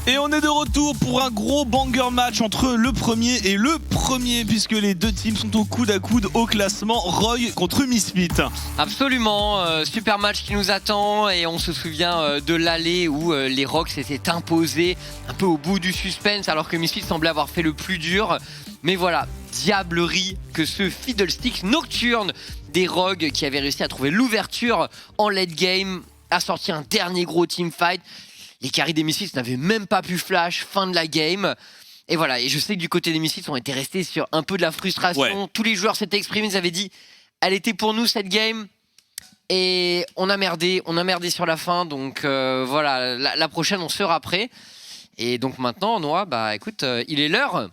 Et on est de retour pour un gros banger match entre le premier et le premier, puisque les deux teams sont au coude à coude au classement. Rogue contre Misfit. Absolument, super match qui nous attend et on se souvient de l'aller où les Rogues s'étaient imposés un peu au bout du suspense alors que Misfit semblait avoir fait le plus dur. Mais voilà, diablerie que ce Fiddlestick nocturne des Rogues qui avait réussi à trouver l'ouverture en late game a sorti un dernier gros teamfight. Les carries des Misfits n'avaient même pas pu flash, fin de la game. Et voilà, et je sais que du côté des Misfits, on était restés sur un peu de la frustration. Ouais. Tous les joueurs s'étaient exprimés, ils avaient dit elle était pour nous cette game. Et on a merdé sur la fin. Donc voilà, la prochaine, on sera prêt. Et donc maintenant, Noah, bah écoute, il est l'heure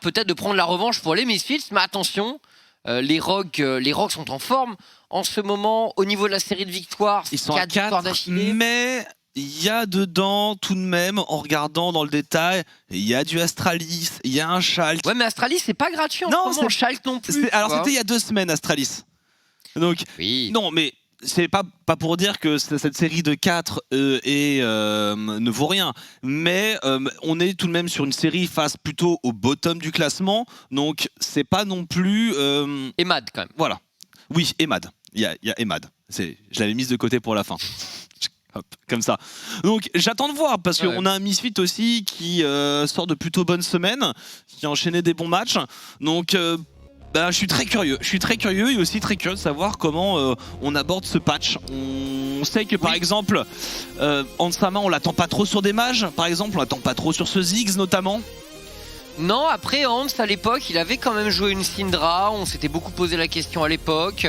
peut-être de prendre la revanche pour les Misfits. Mais attention, les Rogues sont en forme en ce moment. Au niveau de la série de victoires, ils sont à 4 victoires d'affilée. Mais il y a dedans, tout de même, en regardant dans le détail, il y a du Astralis, il y a un Schalke. Ouais, mais Astralis, c'est pas gratuit en ce moment, Schalke non plus. Alors, c'était il y a 2 semaines, Astralis. Donc, oui. Non, mais c'est pas pour dire que cette série de 4 ne vaut rien. Mais on est tout de même sur une série face plutôt au bottom du classement. Donc, c'est pas non plus... Emad, quand même. Voilà. Oui, Emad. Il y a Emad. Je l'avais mise de côté pour la fin. Hop, comme ça. Donc j'attends de voir parce qu'on a un Misfit aussi qui sort de plutôt bonnes semaines, qui a enchaîné des bons matchs. Donc je suis très curieux. Et aussi très curieux de savoir comment on aborde ce patch. On sait que par exemple, Hansama, on l'attend pas trop sur des mages. Par exemple, on l'attend pas trop sur ce Ziggs notamment. Non, après Hans à l'époque, il avait quand même joué une Syndra. On s'était beaucoup posé la question à l'époque.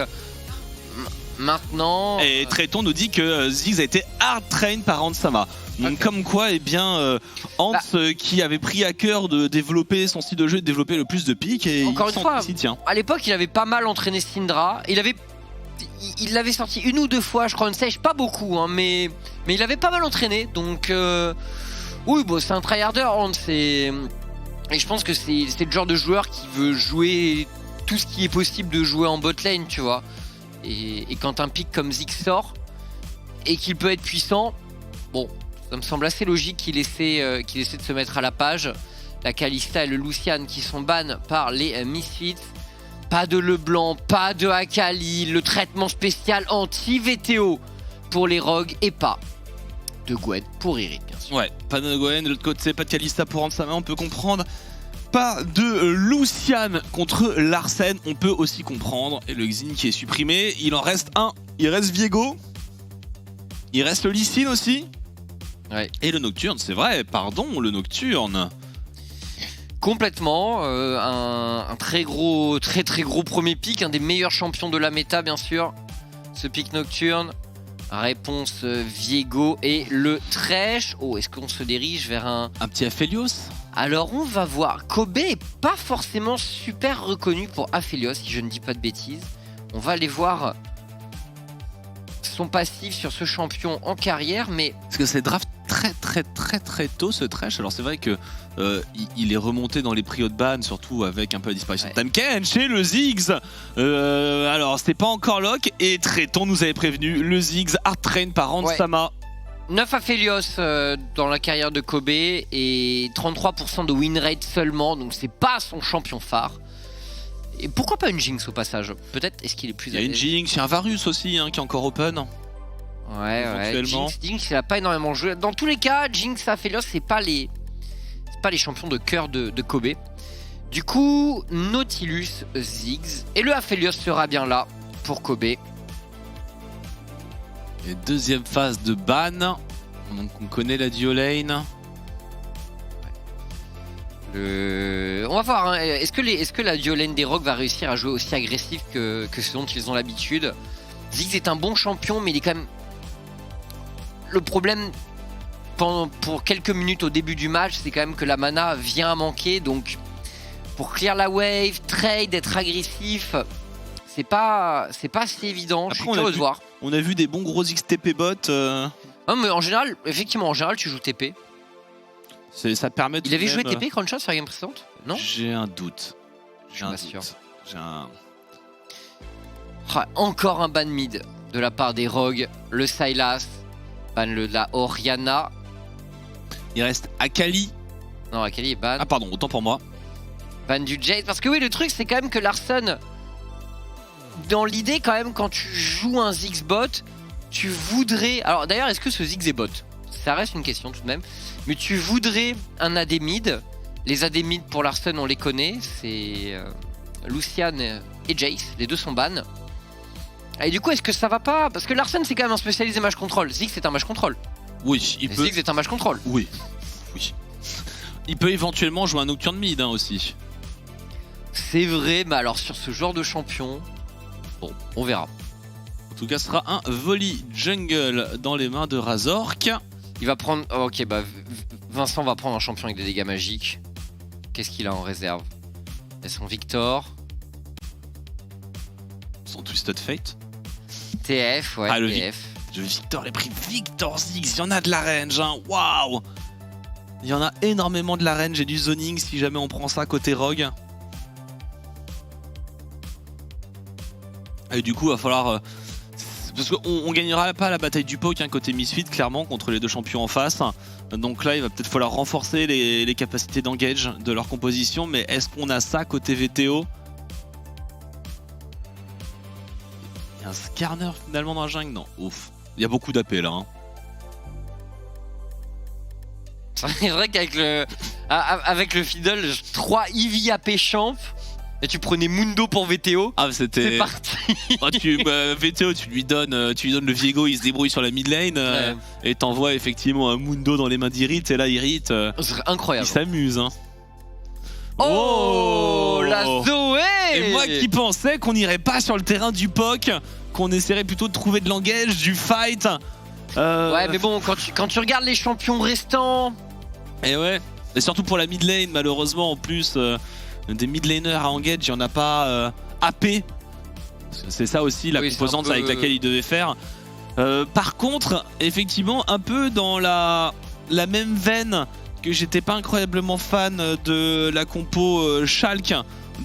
Maintenant... Et Tréton nous dit que Ziggs a été hard train par Hansama. Donc comme quoi, eh bien, Hans qui avait pris à cœur de développer son style de jeu, de développer le plus de piques, et encore une fois, s'y tient. À l'époque, il avait pas mal entraîné Syndra. Il l'avait sorti 1 ou 2 fois, je crois, une sèche, pas beaucoup, hein, mais il avait pas mal entraîné. Donc oui, bon, c'est un tryharder, Hans. Et je pense que c'est le genre de joueur qui veut jouer tout ce qui est possible de jouer en bot lane, tu vois. Et quand un pick comme Ziggs sort et qu'il peut être puissant, bon, ça me semble assez logique qu'il essaie de se mettre à la page. La Kalista et le Lucian qui sont ban par les Misfits. Pas de Leblanc, pas de Akali, le traitement spécial anti-VTO pour les Rogues et pas de Gwen pour Irid, bien sûr. Ouais, pas de Gwen, de l'autre côté, pas de Kalista pour Hansama, on peut comprendre. Pas de Lucian contre Larsen, on peut aussi comprendre. Et le Xin qui est supprimé, il en reste un. Il reste Viego. Il reste le Lee Sin aussi. Ouais. Et le Nocturne, c'est vrai, pardon, le Nocturne. Complètement, un très gros premier pick, un des meilleurs champions de la méta bien sûr. Ce pick Nocturne. Réponse Viego et le Thresh. Oh, est-ce qu'on se dirige vers un petit Aphelios? Alors on va voir. Kobe est pas forcément super reconnu pour Aphelios, si je ne dis pas de bêtises. On va aller voir son passif sur ce champion en carrière, mais... Parce que c'est draft très tôt ce Thresh. Alors c'est vrai que il est remonté dans les prix haut de ban, surtout avec un peu la disparition de Tamken chez le Ziggs. Alors c'était pas encore lock et Tréton nous avait prévenu, le Ziggs hard train par Hansama. 9 Aphelios dans la carrière de Kobe et 33% de win rate seulement, donc c'est pas son champion phare. Et pourquoi pas une Jinx au passage? Peut-être est-ce qu'il est plus... Il y a une Jinx, il y a un Varus aussi hein, qui est encore open. Ouais, Jinx il a pas énormément joué. Dans tous les cas, Jinx Aphelios c'est pas les champions de cœur de Kobe. Du coup, Nautilus, Ziggs et le Aphelios sera bien là pour Kobe. Et deuxième phase de ban, donc on connaît la duo lane. On va voir, hein. Est-ce que la duo lane des Rogues va réussir à jouer aussi agressif que ce dont ils ont l'habitude? Ziggs est un bon champion, mais il est quand même... Le problème pour quelques minutes au début du match, c'est quand même que la mana vient à manquer, donc pour clear la wave, trade, être agressif... C'est pas assez évident. Après, je suis curieux de voir. On a vu des bons gros XTP bots. Non, mais en général, effectivement, tu joues TP. Ça te permet de... Il avait joué TP Crunchshot sur la game précédente? Non? J'ai un doute. Je suis pas sûr. Encore un ban mid de la part des Rogues. Le Sylas ban la Orianna. Il reste Akali. Non, Akali est ban. Ah pardon, autant pour moi. Ban du Jade. Parce que oui, le truc, c'est quand même que Larsen, dans l'idée, quand même, quand tu joues un Ziggs bot, tu voudrais. Alors d'ailleurs, est-ce que ce Ziggs est bot? Ça reste une question tout de même. Mais tu voudrais un AD mid. Les AD mid pour Larsen, on les connaît. C'est Lucian et Jace. Les deux sont ban. Et du coup, est-ce que ça va pas? Parce que Larsen, c'est quand même un spécialisé match control. Ziggs, c'est un match control. Oui, il peut. Ziggs est un match control. Oui. Oui. Il peut éventuellement jouer un Nocturne mid aussi. C'est vrai, mais alors sur ce genre de champion, bon, on verra. En tout cas, ce sera un volley jungle dans les mains de Razork. Il va prendre. Oh, ok, bah Vincent va prendre un champion avec des dégâts magiques. Qu'est-ce qu'il a en réserve? Il a son Victor. Son Twisted Fate. TF, ouais, Ah, le TF. Victor, les prix Victor Ziggs, il y en a de la range, hein. Waouh! Il y en a énormément de la range et du zoning si jamais on prend ça côté Rogue. Et du coup, il va falloir. Parce qu'on gagnera pas la bataille du poke côté Misfit, clairement, contre les deux champions en face. Donc là, il va peut-être falloir renforcer les capacités d'engage de leur composition. Mais est-ce qu'on a ça côté VTO? Il y a un Skarner finalement dans la jungle? Non, ouf. Il y a beaucoup d'AP là. Hein. C'est vrai qu'avec le Fiddle, 3 Eevee AP champ, et tu prenais Mundo pour VTO. Ah, c'était. C'est parti. Oh, VTO, tu lui donnes le Viego, il se débrouille sur la mid lane Ouais. et t'envoies effectivement un Mundo dans les mains d'Irit. Et là, Irit, Ce serait incroyable. il s'amuse. Hein. Oh, la Zoé! Et moi qui pensais qu'on n'irait pas sur le terrain du POC, qu'on essaierait plutôt de trouver de l'engage, du fight. Ouais, mais bon, quand tu regardes les champions restants. Et ouais, et surtout pour la mid lane, malheureusement, en plus, des mid laners à engage, il n'y en a pas AP. C'est ça aussi la composante avec laquelle il devait faire. Par contre, effectivement, un peu dans la même veine que j'étais pas incroyablement fan de la compo Schalke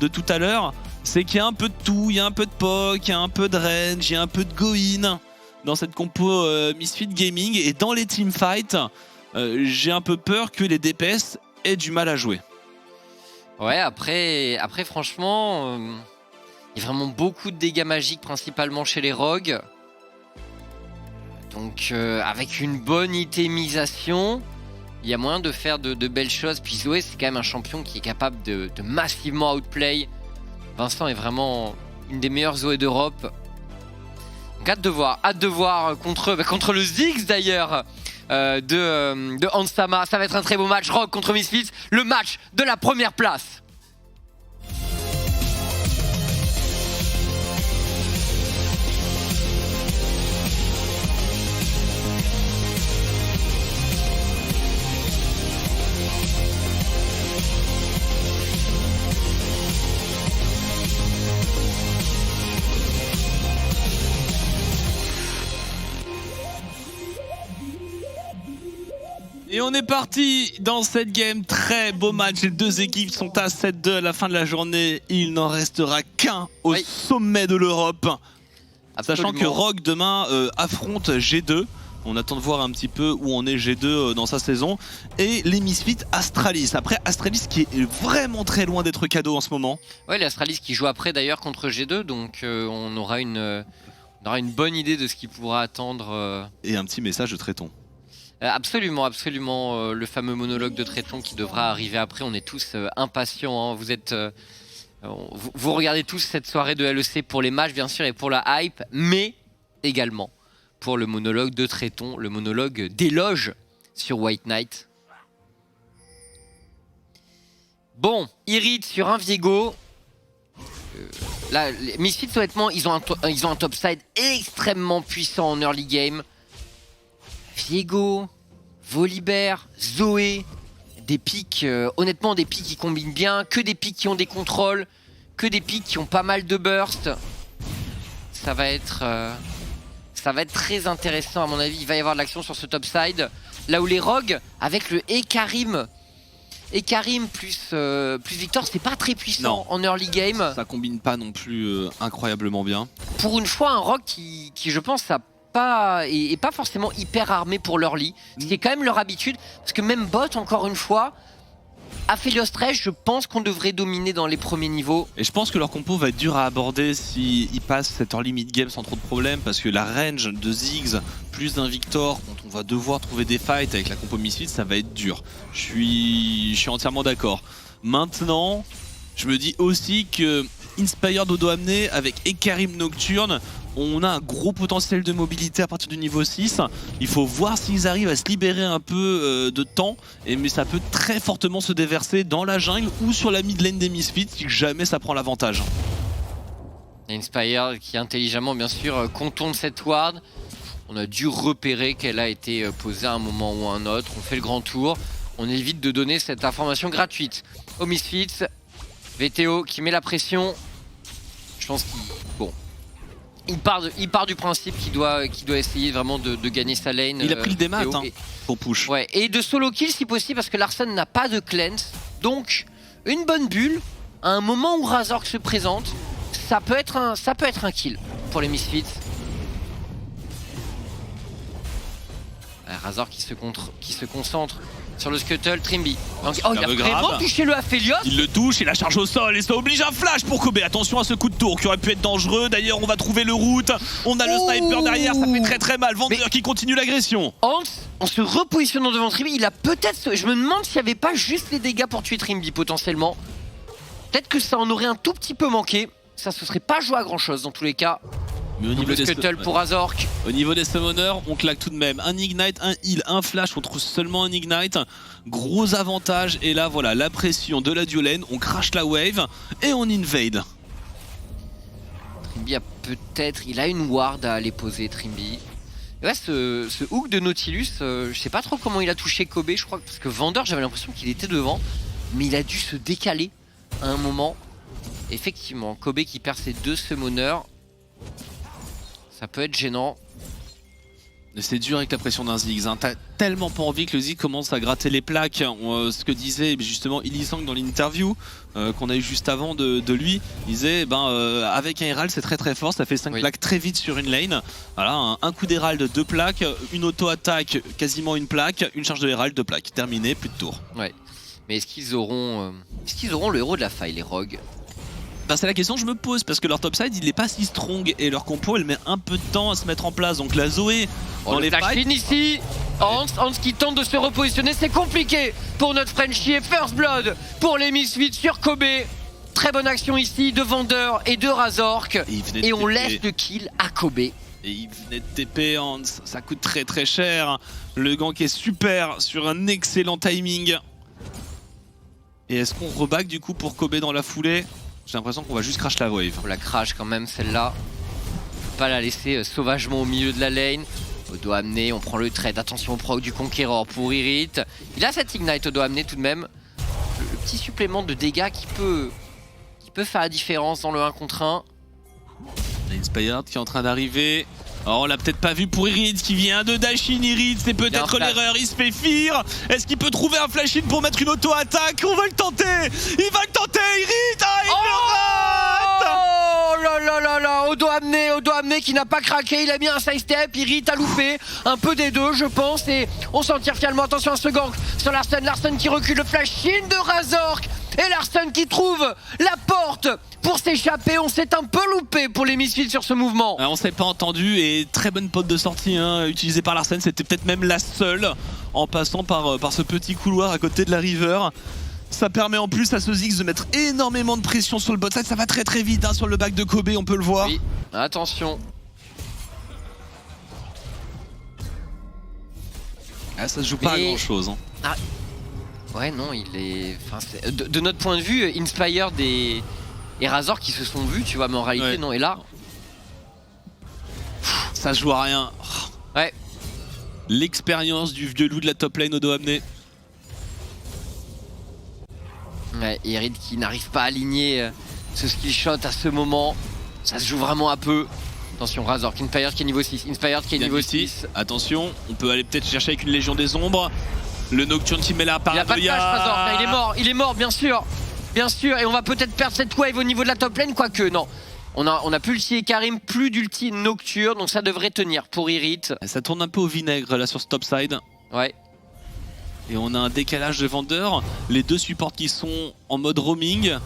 de tout à l'heure, c'est qu'il y a un peu de tout, il y a un peu de POC, il y a un peu de range, il y a un peu de go-in dans cette compo Misfit Gaming, et dans les teamfights, j'ai un peu peur que les DPS aient du mal à jouer. Ouais, après franchement, il y a vraiment beaucoup de dégâts magiques, principalement chez les rogues. Donc avec une bonne itemisation, il y a moyen de faire de belles choses. Puis Zoé, c'est quand même un champion qui est capable de massivement outplay. Vincent est vraiment une des meilleures Zoé d'Europe. Donc hâte de voir contre le Ziggs d'ailleurs de Hansama. Ça va être un très beau match. Rogue contre Misfits, le match de la première place. Et on est parti dans cette game, très beau match, les deux équipes sont à 7-2 à la fin de la journée, il n'en restera qu'un au sommet de l'Europe. Sachant que Rogue demain affronte G2, on attend de voir un petit peu où on est G2 dans sa saison, et les Misfits Astralis. Après Astralis qui est vraiment très loin d'être cadeau en ce moment. Ouais, les Astralis qui joue après d'ailleurs contre G2, donc on aura une bonne idée de ce qu'il pourra attendre. Et un petit message de Tréton. Absolument, absolument. Le fameux monologue de Tréton qui devra arriver après. On est tous impatients. Hein. Vous regardez tous cette soirée de LEC pour les matchs, bien sûr, et pour la hype, mais également pour le monologue de Tréton, le monologue d'éloge sur White Knight. Bon, Irit sur un Viego. Là, les Misfits, honnêtement, ils ont un topside extrêmement puissant en early game. Viego, Volibear, Zoé, des pics, honnêtement des pics qui combinent bien, que des pics qui ont des contrôles, que des pics qui ont pas mal de burst. Ça va être très intéressant à mon avis, il va y avoir de l'action sur ce topside. Là où les rogues, avec le Ekarim plus Victor, c'est pas très puissant en early game. Ça combine pas non plus incroyablement bien. Pour une fois, un rogue qui je pense, a est pas forcément hyper armé pour l'early, ce qui est quand même leur habitude, parce que même bot, encore une fois, Aphelios 13, je pense qu'on devrait dominer dans les premiers niveaux. Et je pense que leur compo va être dur à aborder s'ils passent cette early mid game sans trop de problèmes, parce que la range de Ziggs plus d'un Victor, quand on va devoir trouver des fights avec la compo Misfits, ça va être dur. Je suis entièrement d'accord. Maintenant, je me dis aussi que Inspired Odo Amné avec Ekarim Nocturne, on a un gros potentiel de mobilité à partir du niveau 6. Il faut voir s'ils arrivent à se libérer un peu de temps, mais ça peut très fortement se déverser dans la jungle ou sur la mid lane des Misfits si jamais ça prend l'avantage. Inspired qui intelligemment bien sûr contourne cette ward. On a dû repérer qu'elle a été posée à un moment ou à un autre. On fait le grand tour. On évite de donner cette information gratuite aux Misfits. VTO qui met la pression. Je pense qu'il... Bon. Il part du principe qu'il doit essayer vraiment de gagner sa lane. Il a pris le démat pour push. Ouais, et de solo kill si possible parce que Larsen n'a pas de cleanse. Donc une bonne bulle, à un moment où Razork se présente, ça peut être un kill pour les Misfits. Razork qui se concentre sur le scuttle, Trimby. Oh, il a vraiment touché le Aphelios. Il le touche, il la charge au sol et ça oblige un flash pour Kobe. Attention à ce coup de tour qui aurait pu être dangereux. D'ailleurs, on va trouver le route. On a le sniper derrière, ça fait très très mal. Vander qui continue l'agression. Hans, en se repositionnant devant Trimby, il a peut-être... Je me demande s'il n'y avait pas juste les dégâts pour tuer Trimby potentiellement. Peut-être que ça en aurait un tout petit peu manqué. Ça se serait pas joué à grand chose dans tous les cas. Mais au niveau des scuttle pour Razork. Au niveau des summoners, on claque tout de même un ignite, un heal, un flash, on trouve seulement un ignite. Gros avantage et là voilà la pression de la duo lane, on crash la wave et on invade. Trimby a peut-être, il a une ward à aller poser Trimby. Et ouais, ce hook de Nautilus, je sais pas trop comment il a touché Kobe, je crois, parce que Vander j'avais l'impression qu'il était devant, mais il a dû se décaler à un moment. Effectivement, Kobe qui perd ses 2 summoners. Ça peut être gênant. C'est dur avec la pression d'un Ziggs. Hein. T'as tellement pas envie que le Ziggs commence à gratter les plaques. Ce que disait justement Illisang dans l'interview qu'on a eu juste avant de lui, il disait avec un Herald c'est très très fort, ça fait 5 plaques très vite sur une lane. Voilà, un coup d'Herald, 2 plaques, une auto-attaque, quasiment une plaque, une charge de Herald, 2 plaques. Terminé, plus de tour. Ouais. Mais est-ce qu'ils auront le héros de la faille, les rogues? C'est la question que je me pose parce que leur topside il est pas si strong et leur compo elle met un peu de temps à se mettre en place. Donc la Zoé dans les fights ici, Hans qui tente de se repositionner, c'est compliqué pour notre Frenchie et First Blood pour les Misfits sur Kobe. Très bonne action ici de Vander et de Razork et on laisse le kill à Kobe. Et il venait de TP Hans, ça coûte très très cher. Le gank est super sur un excellent timing. Et est-ce qu'on reback du coup pour Kobe dans la foulée? J'ai l'impression qu'on va juste crash la wave. On la crash quand même celle-là. On peut pas la laisser sauvagement au milieu de la lane. Odo Amné, on prend le trade. Attention au proc du Conqueror pour Irit. Il a cette ignite Odo Amné tout de même. Le petit supplément de dégâts qui peut faire la différence dans le 1 contre 1. Inspired qui est en train d'arriver. Oh, on l'a peut-être pas vu pour Irid qui vient de dash in. Irid, c'est peut-être l'erreur, il se fait fear. Est-ce qu'il peut trouver un flash in pour mettre une auto-attaque? On va le tenter. Il va le tenter, Irid. Ah, il le rate. Oh là là là là, Odo Amné qui n'a pas craqué, il a mis un side step, Irid a loupé. Un peu des deux je pense et on s'en tire finalement. Attention à ce gank sur Larsen qui recule, le flash in de Razork. Et Larsen qui trouve la porte pour s'échapper. On s'est un peu loupé pour les Misfits sur ce mouvement. On s'est pas entendu et très bonne pote de sortie utilisée par Larsen. C'était peut-être même la seule en passant par ce petit couloir à côté de la river. Ça permet en plus à ce Ziggs de mettre énormément de pression sur le bot side. Ça va très très vite sur le back de Kobe, on peut le voir. Oui, attention. Ça se joue pas à grand chose. Ouais non, il est... de notre point de vue, Inspired et Razork qui se sont vus, tu vois, mais en réalité non. Et là, ça se joue à rien. Ouais. L'expérience du vieux loup de la top lane Odo Amné. Ouais, Irid qui n'arrive pas à aligner ce skill shot à ce moment. Ça se joue vraiment à peu. Attention, Razork, Inspired qui est niveau 6. Inspired qui est niveau 6. Attention, on peut aller peut-être chercher avec une Légion des Ombres. Le Nocturne qui met la parade. Il a pas de flash, Razork, il est mort bien sûr. Bien sûr, et on va peut-être perdre cette wave au niveau de la top lane, quoique non. On a plus l'ulti Karim, plus d'ulti Nocturne, donc ça devrait tenir pour Irit. Ça tourne un peu au vinaigre là sur ce top side. Ouais. Et on a un décalage de vendeurs. Les deux supports qui sont en mode roaming.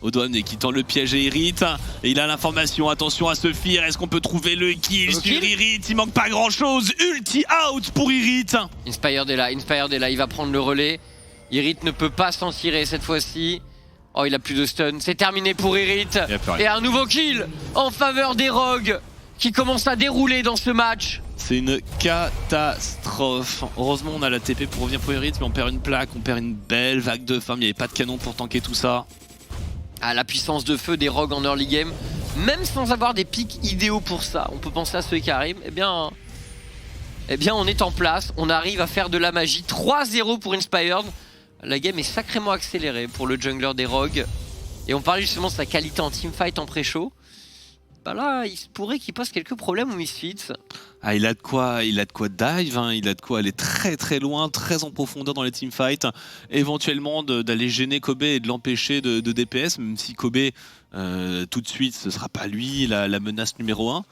Odoamne qui tend le piège à Irit. Et il a l'information, attention à se fier. Est-ce qu'on peut trouver le kill sur Irit? Il manque pas grand chose. Ulti out pour Irit. Inspired est là, il va prendre le relais. Irit ne peut pas s'en tirer cette fois-ci. Oh, il a plus de stun. C'est terminé pour Irit. Et un nouveau kill en faveur des Rogues qui commencent à dérouler dans ce match. C'est une catastrophe. Heureusement, on a la TP pour revenir pour Irit, mais on perd une plaque, on perd une belle vague de femme. Il n'y avait pas de canon pour tanker tout ça. Ah, la puissance de feu des Rogues en early game, même sans avoir des pics idéaux pour ça. On peut penser à ceux qui arrivent. Eh bien, on est en place. On arrive à faire de la magie. 3-0 pour Inspired. La game est sacrément accélérée pour le jungler des Rogues. Et on parlait justement de sa qualité en teamfight en pré-show. Bah là, il se pourrait qu'il pose quelques problèmes aux Misfits. Ah, il a de quoi dive, hein. Il a de quoi aller très très loin, très en profondeur dans les teamfights. Éventuellement d'aller gêner Kobe et de l'empêcher de DPS, même si Kobe, tout de suite, ce sera pas lui la menace numéro 1.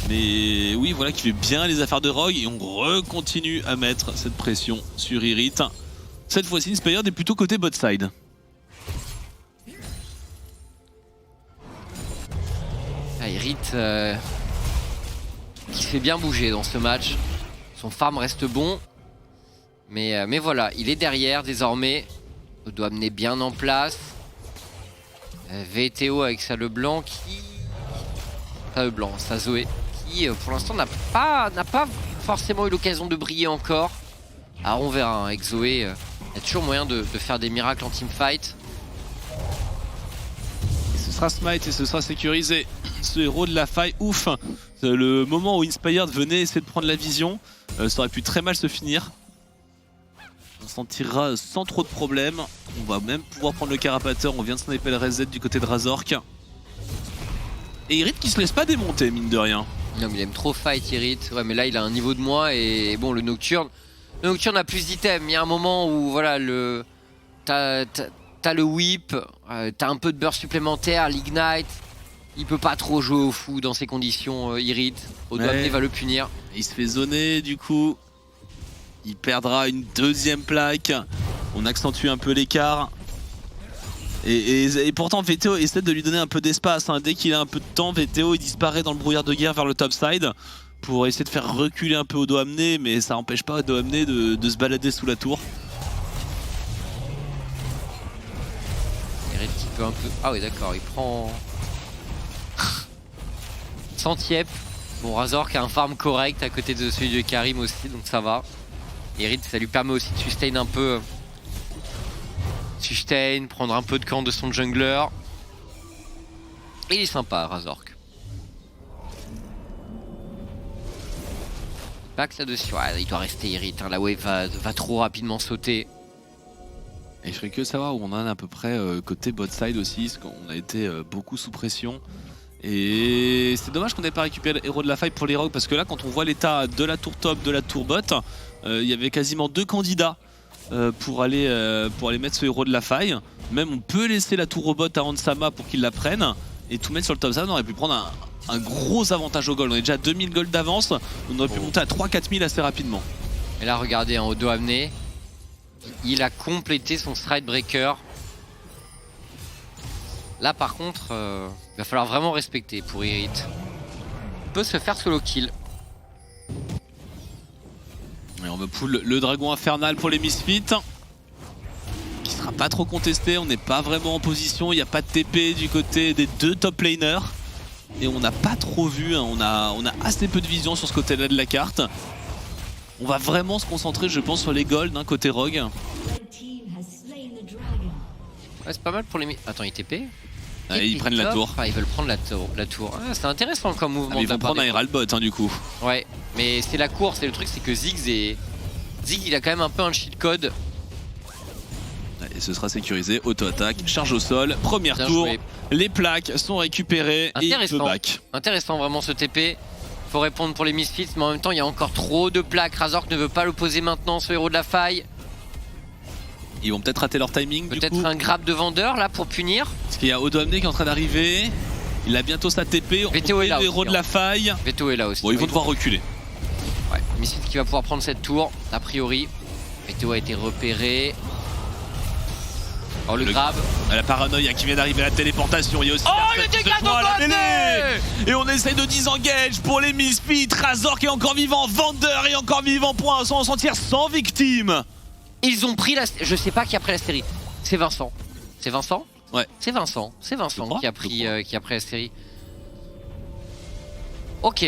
Mais oui, voilà, qui fait bien les affaires de Rogue et on recontinue à mettre cette pression sur Irit. Cette fois-ci, Inspired est plutôt côté bot side. Ah, Irit qui se fait bien bouger dans ce match. Son farm reste bon. Mais voilà, il est derrière désormais. On doit amener bien en place. VTO avec sa Leblanc qui... Sa Leblanc, sa Zoé. Qui pour l'instant n'a pas forcément eu l'occasion de briller encore. Alors on verra, hein, avec Zoé, il y a toujours moyen de faire des miracles en teamfight. Et ce sera smite et ce sera sécurisé. Ce héros de la faille, ouf. Le moment où Inspired venait essayer de prendre la vision, ça aurait pu très mal se finir. On s'en tirera sans trop de problèmes. On va même pouvoir prendre le carapateur. On vient de sniper le reset du côté de Razork. Et Irit qui se laisse pas démonter, mine de rien. Non mais il aime trop fight Irit. Ouais mais là il a un niveau de moins et bon le Nocturne a plus d'items. Il y a un moment où voilà t'as le whip, t'as un peu de burst supplémentaire, l'ignite. Il peut pas trop jouer au fou dans ces conditions, Irit. Odoamne va le punir. Il se fait zoner du coup. Il perdra une deuxième plaque. On accentue un peu l'écart. Et pourtant VTO essaie de lui donner un peu d'espace, hein. Dès qu'il a un peu de temps, VTO il disparaît dans le brouillard de guerre vers le top side pour essayer de faire reculer un peu Odoamne, mais ça n'empêche pas Odoamne de se balader sous la tour. Irit qui peut un peu... Ah oui d'accord, il prend... Centiep. Bon, Razork a un farm correct à côté de celui de Karim aussi, donc ça va. Irit, ça lui permet aussi de sustain un peu. Sustain, prendre un peu de camp de son jungler. Il est sympa, Razork. Back là-dessus. Ouais, il doit rester Irit, hein. La wave va trop rapidement sauter. Et je ferais que savoir où on en a à peu près côté bot side aussi, parce qu'on a été beaucoup sous pression. Et c'est dommage qu'on n'ait pas récupéré le héros de la faille pour les Rogues, parce que là quand on voit l'état de la tour top, de la tour bot, il y avait quasiment 2 candidats pour aller mettre ce héros de la faille. Même on peut laisser la tour au bot à Hansama pour qu'il la prenne et tout mettre sur le top side. On aurait pu prendre un gros avantage au gold. On est déjà à 2000 gold d'avance, on aurait pu monter à 3-4 000 assez rapidement. Et là regardez, en Odoamne, il a complété son stride breaker. Là par contre, il va falloir vraiment respecter pour Irit. Il peut se faire solo kill. Et on va pull le dragon infernal pour les Misfits, qui sera pas trop contesté. On n'est pas vraiment en position, il n'y a pas de TP du côté des deux top laners. Et on n'a pas trop vu, hein. On a assez peu de vision sur ce côté-là de la carte. On va vraiment se concentrer, je pense, sur les golds, hein, côté Rogue. Ouais, c'est pas mal pour les... Attends, il TP. Ah, ils prennent la tour. Ah, ils veulent prendre la tour. Ah, c'est intéressant comme mouvement. Ah, ils vont prendre un Herald bot, hein, du coup. Ouais, mais c'est la course. Et le truc, c'est que Ziggs, il a quand même un peu un cheat code. Et ce sera sécurisé, auto-attaque, charge au sol, première tour, les plaques sont récupérées et il peut back. Intéressant vraiment ce TP. Faut répondre pour les Misfits, mais en même temps il y a encore trop de plaques. Razork ne veut pas l'opposer maintenant, ce héros de la faille. Ils vont peut-être rater leur timing. Peut-être un grab de vendeur là pour punir. Parce qu'il y a Odoamne qui est en train d'arriver. Il a bientôt sa TP, on VTO est là le héros aussi, de la faille. Veto est là aussi. Bon, ils vont devoir reculer. Ouais, Misfits qui va pouvoir prendre cette tour, a priori. Veto a été repéré. Oh, le grab. La paranoïa qui vient d'arriver, la téléportation. Il y a aussi le dégât de la côté. mêlée. Et on essaye de disengage pour les Misfits. Razork est encore vivant, Vander est encore vivant pour l'instant, on s'en tire sans victime. Ils ont pris la... Je sais pas qui a pris la série. C'est Vincent. C'est Vincent? Ouais. C'est Vincent. C'est Vincent qui a pris la série. Ok.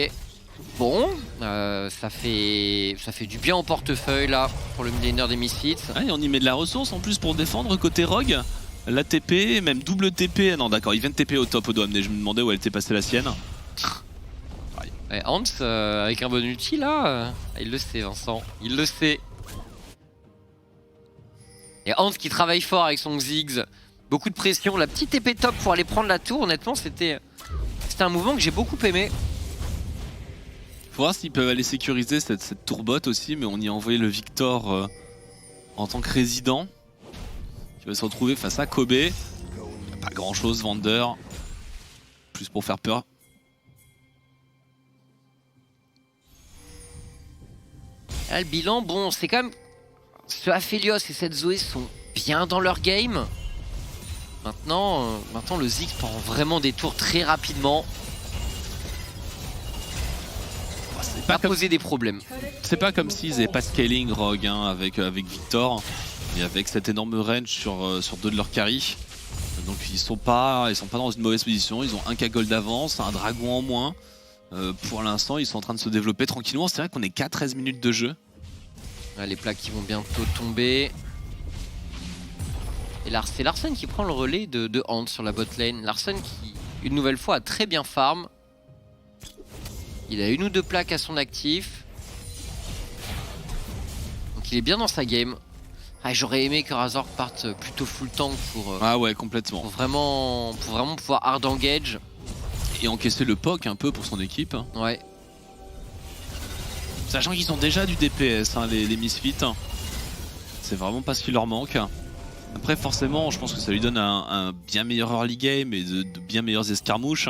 Bon, ça fait du bien au portefeuille là pour le millénaire des Misfits. Ah, et on y met de la ressource en plus pour défendre côté Rogue. La TP, même double TP. Non d'accord, il vient de TP au top au doigt. Mais je me demandais où elle était passée la sienne. Et Hans avec un bon ulti là, il le sait Vincent, il le sait. Et Hans qui travaille fort avec son Ziggs. Beaucoup de pression, la petite épée top pour aller prendre la tour, honnêtement c'était un mouvement que j'ai beaucoup aimé. Faut voir s'ils peuvent aller sécuriser cette tourbotte aussi, mais on y a envoyé le Victor en tant que résident. Qui va se retrouver face à Kobe. Pas grand chose, Vander. Plus pour faire peur. Là, le bilan, bon, c'est quand même... Ce Aphelios et cette Zoé sont bien dans leur game. Maintenant le Ziggs prend vraiment des tours très rapidement. C'est pas poser des problèmes. C'est pas comme s'ils n'avaient pas scaling Rogue hein, avec Victor et avec cette énorme range sur deux de leurs carries. Donc ils sont pas dans une mauvaise position, ils ont un K-Gold d'avance, un dragon en moins. Pour l'instant ils sont en train de se développer tranquillement, c'est vrai qu'on est qu'à 13 minutes de jeu. Là, les plaques qui vont bientôt tomber. Et c'est Larsen qui prend le relais de Hans sur la bot lane. Larsen qui, une nouvelle fois, a très bien farm. Il a une ou deux plaques à son actif. Donc il est bien dans sa game. Ah, j'aurais aimé que Razork parte plutôt full tank pour, ah ouais, complètement. pour vraiment pouvoir hard engage. Et encaisser le POC un peu pour son équipe. Ouais. Sachant qu'ils ont déjà du DPS, hein, les Misfits. C'est vraiment pas ce qui leur manque. Après forcément, je pense que ça lui donne un bien meilleur early game et de bien meilleures escarmouches.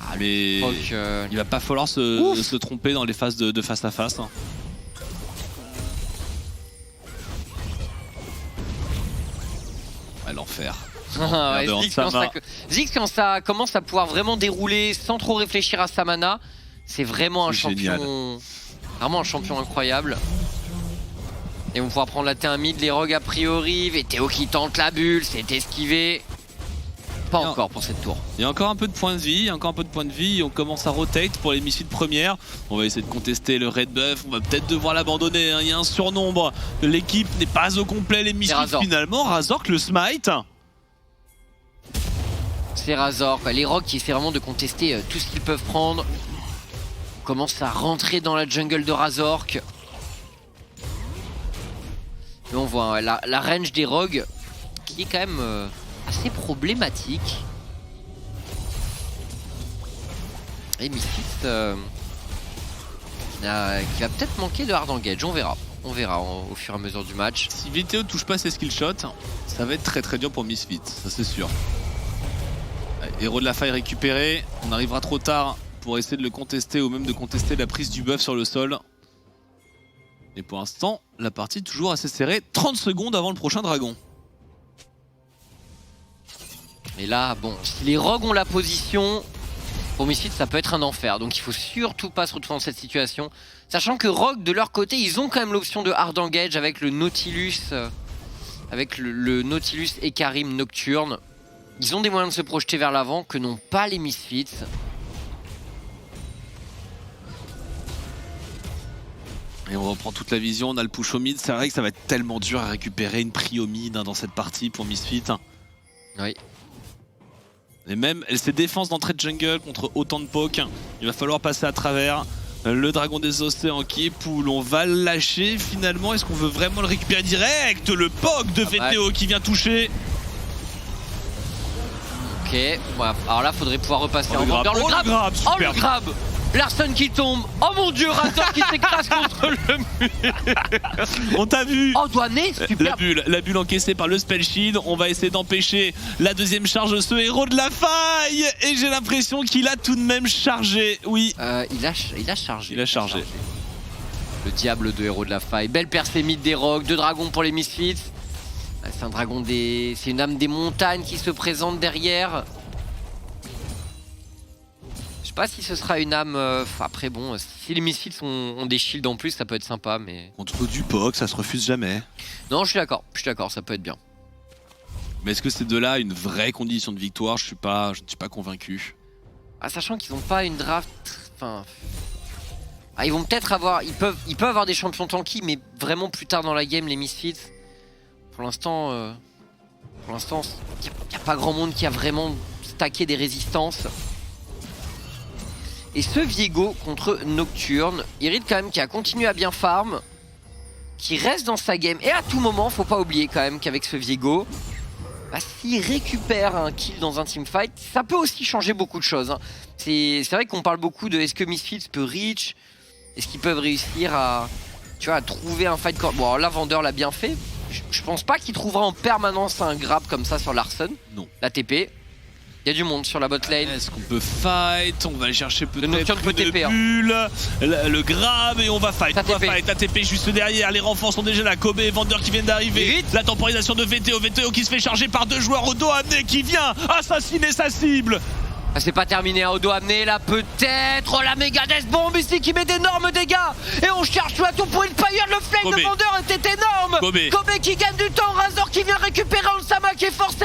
Ah, mais il va pas falloir se tromper dans les phases de face à face. Ouais, l'enfer. Ouais, Ziggs quand ça commence à pouvoir vraiment dérouler sans trop réfléchir à sa mana, c'est vraiment un champion. Vraiment un champion incroyable. Et on va pouvoir prendre la T1 mid, les rogues a priori, VTO qui tente la bulle, c'est esquivé. Pas encore pour cette tour. Il y a encore un peu de points de vie, on commence à rotate pour les Misfits premières. On va essayer de contester le red buff, on va peut-être devoir l'abandonner, hein. Il y a un surnombre, l'équipe n'est pas au complet, les Misfits finalement. Razork le smite. C'est Razork, les rogues qui essaient vraiment de contester tout ce qu'ils peuvent prendre. On commence à rentrer dans la jungle de Razork. Et on voit la range des rogues qui est quand même assez problématique. Et Misfits qui va peut-être manquer de hard engage, on verra. On verra au fur et à mesure du match. Si VTO touche pas ses skill shots, ça va être très dur pour Misfits, ça c'est sûr. Allez, héros de la faille récupéré, on arrivera trop tard pour essayer de le contester ou même de contester la prise du buff sur le sol. Et pour l'instant, la partie est toujours assez serrée, 30 secondes avant le prochain dragon. Et là, bon, si les rogues ont la position, pour Misfits ça peut être un enfer. Donc il faut surtout pas se retrouver dans cette situation. Sachant que Rogue, de leur côté, ils ont quand même l'option de hard engage avec le Nautilus. Avec le Nautilus et Karim Nocturne. Ils ont des moyens de se projeter vers l'avant que n'ont pas les Misfits. Et on reprend toute la vision, on a le push au mid. C'est vrai que ça va être tellement dur à récupérer une prio mid hein, dans cette partie pour Misfits. Oui. Et même ses défenses d'entrée de jungle contre autant de poke, il va falloir passer à travers. Le dragon des océans qui est pool, on va le lâcher finalement. Est-ce qu'on veut vraiment le récupérer direct? Le poke de VTO qui vient toucher. Ok, voilà. Alors là faudrait pouvoir repasser en grab. Le grab, Oh le grab. Larson qui tombe. Oh mon dieu, Razor qui s'écrase contre le mur. On t'a vu. Oh, douané, super. La bulle encaissée par le spell shield. On va essayer d'empêcher la deuxième charge de ce héros de la faille. Et j'ai l'impression qu'il a tout de même chargé. Oui. Il a chargé. Il a chargé. Le diable de héros de la faille. Belle percée mid des rocs. 2 dragons pour les Misfits. C'est un dragon des... C'est une âme des montagnes qui se présente derrière. Je sais pas si ce sera une âme... Après bon, si les Misfits ont des shields en plus, ça peut être sympa, mais... Contre du POC, ça se refuse jamais. Non, je suis d'accord, ça peut être bien. Mais est-ce que c'est de là une vraie condition de victoire? Je ne suis pas convaincu. Ah, sachant qu'ils n'ont pas une draft... Enfin... Ah, ils vont peut-être avoir... Ils peuvent avoir des champions tanky, mais vraiment plus tard dans la game, les Misfits. Pour l'instant, il n'y a pas grand monde qui a vraiment stacké des résistances. Et ce Viego contre Nocturne, Irid quand même qui a continué à bien farm, qui reste dans sa game. Et à tout moment, faut pas oublier quand même qu'avec ce Viego, bah, s'il récupère un kill dans un teamfight, ça peut aussi changer beaucoup de choses. Hein. C'est vrai qu'on parle beaucoup de est-ce que Misfits peut reach, est-ce qu'ils peuvent réussir à, à trouver un fight. Bon, alors là, Vander l'a bien fait. Je pense pas qu'il trouvera en permanence un grab comme ça sur Larson. Non. La TP. Il y a du monde sur la bot lane. Est-ce qu'on peut fight? On va aller chercher peut-être peut TP, le grab et on va fight. La TP juste derrière. Les renforts sont déjà là. Kobe et Vander qui viennent d'arriver. La temporisation de VTO. VTO qui se fait charger par 2 joueurs au dos amené qui vient assassiner sa cible. Ah, c'est pas terminé, au dos amené là peut-être. Oh la méga death bomb ici qui met d'énormes dégâts. Et on cherche tout à tout pour Inspire. Le flame de Vander était énorme. Kobe qui gagne du temps. Razor qui vient récupérer Onsama qui est forcé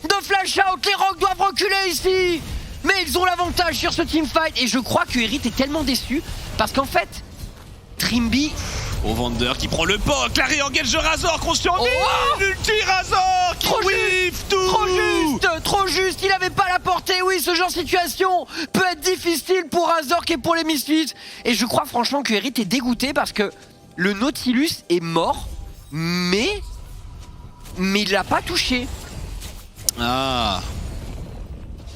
de flash out. Les Rocs doivent reculer ici. Mais ils ont l'avantage sur ce teamfight. Et je crois que Irid est tellement déçu. Parce qu'en fait, Trimby... Oh, Vander qui prend le POC, la réengage de Razor, conscient l'ulti Razor qui whiff tout. Trop juste, il avait pas la portée. Oui, ce genre de situation peut être difficile pour Razor et pour les Misfits. Et je crois franchement que Irid est dégoûté parce que le Nautilus est mort, mais il l'a pas touché. Ah.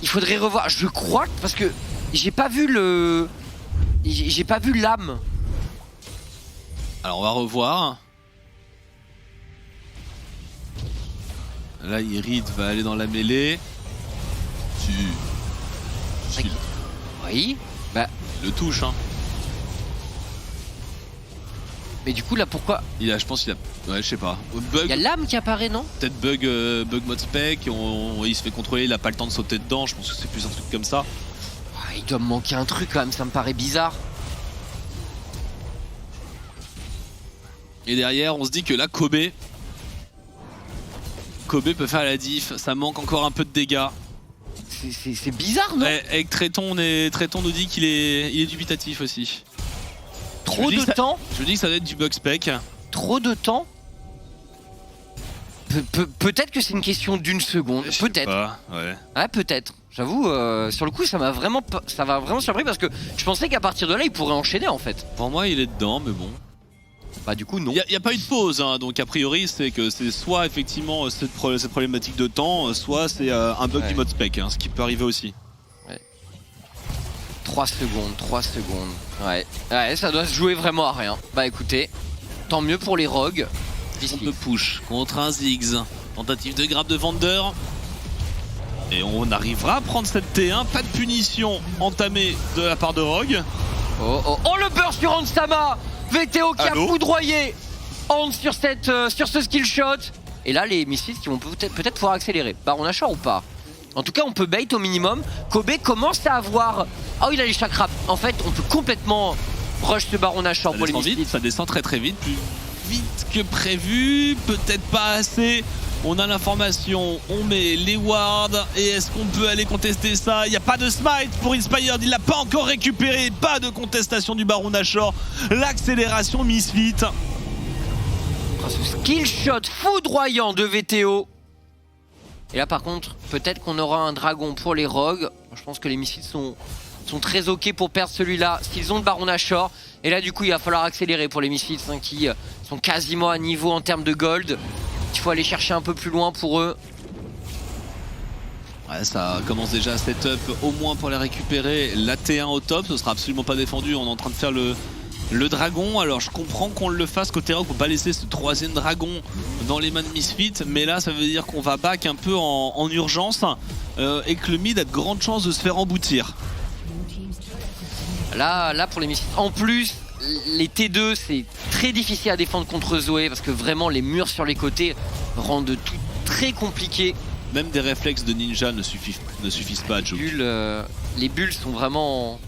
Il faudrait revoir, je crois, parce que j'ai pas vu l'âme. Alors on va revoir. Là Irid va aller dans la mêlée. Oui. Bah. Il le touche hein. Mais du coup là pourquoi je pense qu'il a... Ouais je sais pas. Il y a l'âme qui apparaît non? Peut-être bug mode spec, il se fait contrôler, il a pas le temps de sauter dedans, je pense que c'est plus un truc comme ça. Il doit me manquer un truc quand même, ça me paraît bizarre. Et derrière, on se dit que là, Kobe peut faire la diff. Ça manque encore un peu de dégâts. C'est bizarre, non? Ouais, avec Tréton nous dit qu'il est dubitatif aussi. Trop de temps. Je dis que ça va être du bug spec. Trop de temps. Peut-être que c'est une question d'une seconde. Peut-être. Ouais, peut-être. J'avoue, sur le coup, ça m'a vraiment surpris parce que je pensais qu'à partir de là, il pourrait enchaîner en fait. Pour moi, il est dedans, mais bon. Bah du coup non. Il n'y a pas eu de pause, hein, donc a priori c'est que c'est soit effectivement cette problématique de temps, soit c'est un bug du mode spec, hein, ce qui peut arriver aussi. Ouais. 3 secondes. Ouais, ça doit se jouer vraiment à rien. Bah écoutez, tant mieux pour les rogues. On peut push contre un Ziggs. Tentative de grab de Vander. Et on arrivera à prendre cette T1, pas de punition entamée de la part de Rogue. Oh le burst sur Onsama. VTO qui a foudroyé Hans sur ce skill shot. Et là les Misfits qui vont peut-être pouvoir accélérer. Baron Nashor ou pas? En tout cas on peut bait au minimum. Kobe commence à avoir... Oh il a les chakras. En fait on peut complètement rush ce Baron Nashor pour les Misfits. Ça descend très vite, plus vite que prévu, peut-être pas assez. On a l'information, on met les wards et est-ce qu'on peut aller contester ça? Il n'y a pas de smite pour Inspired, il l'a pas encore récupéré, pas de contestation du Baron Nashor. L'accélération Misfit. Ce skill shot foudroyant de VTO. Et là par contre, peut-être qu'on aura un dragon pour les rogues. Je pense que les Misfits sont très ok pour perdre celui-là s'ils ont le Baron Nashor. Et là du coup il va falloir accélérer pour les Misfits hein, qui sont quasiment à niveau en termes de gold. Il faut aller chercher un peu plus loin pour eux. Ouais, ça commence déjà à setup au moins pour les récupérer. La T1 au top, ce sera absolument pas défendu. On est en train de faire le dragon. Alors je comprends qu'on le fasse côté rock, faut pas laisser ce troisième dragon dans les mains de Misfit. Mais là ça veut dire qu'on va back un peu en urgence et que le mid a de grandes chances de se faire emboutir. Là pour les Misfits, en plus les T2 c'est très difficile à défendre contre Zoé parce que vraiment les murs sur les côtés rendent tout très compliqué. Même des réflexes de ninja ne suffisent pas à Joe. Les bulles sont vraiment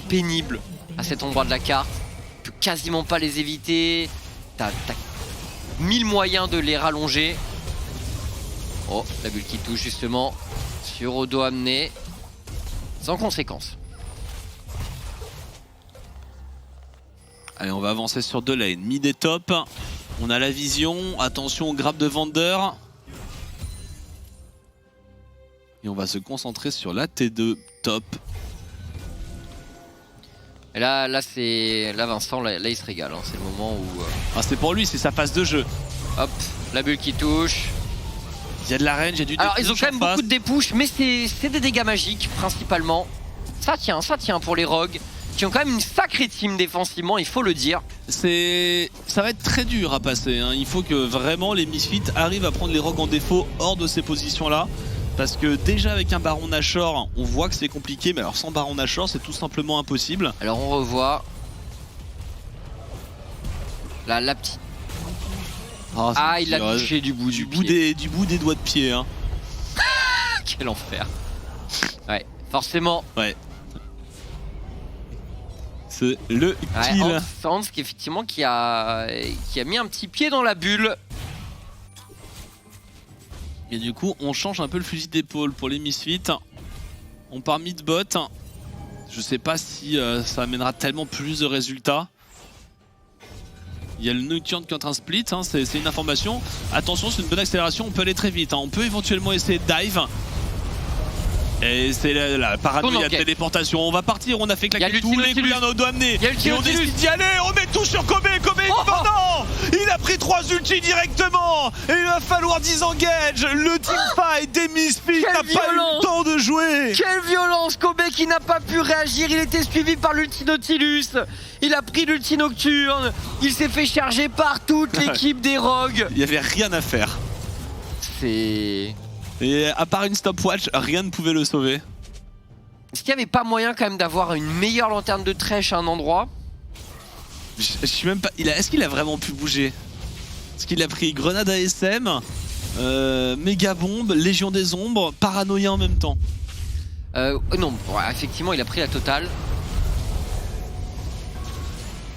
pénibles à cet endroit de la carte. Tu peux quasiment pas les éviter. T'as 1000 moyens de les rallonger. Oh, la bulle qui touche justement sur Odo amené. Sans conséquence. Allez, on va avancer sur 2 lanes. Mid est top. On a la vision. Attention au grab de Vander. Et on va se concentrer sur la T2 top. Et là Vincent, là il se régale. Hein. C'est le moment où. Ah, c'est pour lui, c'est sa phase de jeu. Hop, la bulle qui touche. Il y a de la range, il y a du. Alors ils ont quand même beaucoup de dépush, mais c'est des dégâts magiques principalement. Ça tient pour les rogues, qui ont quand même une sacrée team défensivement, il faut le dire. Ça va être très dur à passer. Hein. Il faut que vraiment les Misfits arrivent à prendre les rogues en défaut hors de ces positions-là. Parce que déjà avec un Baron Nashor, on voit que c'est compliqué, mais alors sans Baron Nashor, c'est tout simplement impossible. Alors on revoit. Là, la petite. Oh, il l'a touché du bout des doigts de pied. Hein. Quel enfer. Ouais, forcément. Ouais. C'est le kill. Ouais, Hans effectivement qui a mis un petit pied dans la bulle. Et du coup, on change un peu le fusil d'épaule pour les Misfits. On part mid-bot. Je sais pas si ça amènera tellement plus de résultats. Il y a le Nocturne qui est en train de split, hein, c'est une information. Attention, c'est une bonne accélération, on peut aller très vite. Hein. On peut éventuellement essayer de dive. Et c'est la paranoïa de téléportation. On va partir, on a fait claquer tous les coups à Odo amené. Et on décide d'y aller, on met tout sur Kobe. Non, il a pris 3 ultis directement. Et il va falloir disengage. Le teamfight des Misfits n'a pas eu le temps de jouer. Quelle violence, Kobe qui n'a pas pu réagir. Il était suivi par l'ulti Nautilus. Il a pris l'ulti Nocturne. Il s'est fait charger par toute l'équipe des rogues. Il n'y avait rien à faire. Et à part une stopwatch, rien ne pouvait le sauver. Est-ce qu'il n'y avait pas moyen quand même d'avoir une meilleure lanterne de trèche à un endroit? Je suis même pas. Est-ce qu'il a vraiment pu bouger? Est-ce qu'il a pris grenade ASM, méga bombe, Légion des ombres, paranoïa en même temps? Non, effectivement il a pris la totale.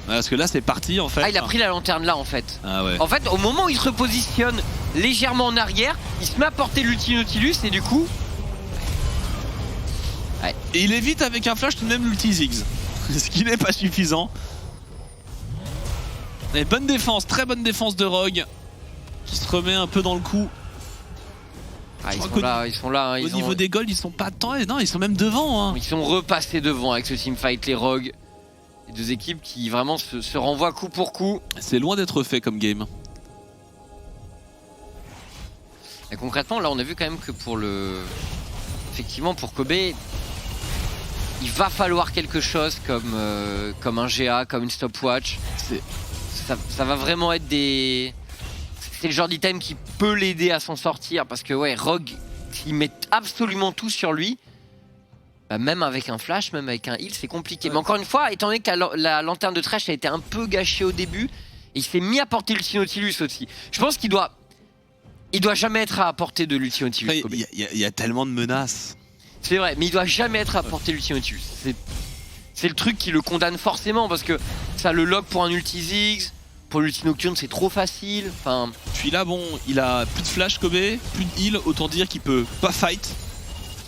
Parce que là c'est parti en fait. Ah, il a pris la lanterne là en fait. Ah ouais. En fait au moment où il se repositionne légèrement en arrière, il se met à porter l'ulti Nautilus et du coup... Ouais. Et il évite avec un flash tout de même l'ulti Ziggs. Ce qui n'est pas suffisant. Et bonne défense, très bonne défense de Rogue. Qui se remet un peu dans le coup. Ils sont là. Hein, au niveau des golds, ils sont pas tant... Non, ils sont même devant. Hein. Ils sont repassés devant avec ce teamfight, les Rogues. Les deux équipes qui vraiment se renvoient coup pour coup. C'est loin d'être fait comme game. Et concrètement, là, on a vu quand même que pour effectivement, pour Kobe, il va falloir quelque chose comme un GA, comme une stopwatch. Ça va vraiment être des... C'est le genre d'item qui peut l'aider à s'en sortir. Parce que, ouais, Rogue, ils mettent absolument tout sur lui. Bah, même avec un flash, même avec un heal, c'est compliqué. Mais encore une fois, étant donné que la lanterne de Thresh a été un peu gâchée au début, et il s'est mis à porter l'ulti Nautilus aussi. Je pense qu'il doit jamais être à portée de l'ulti Nautilus. Il y a tellement de menaces. C'est vrai, mais il doit jamais être à portée de l'ulti Nautilus. C'est le truc qui le condamne forcément, parce que ça le lock pour un ulti Ziggs, pour l'ulti Nocturne c'est trop facile. Enfin... Puis là, bon, il a plus de flash Kobe, plus de heal, autant dire qu'il peut pas fight.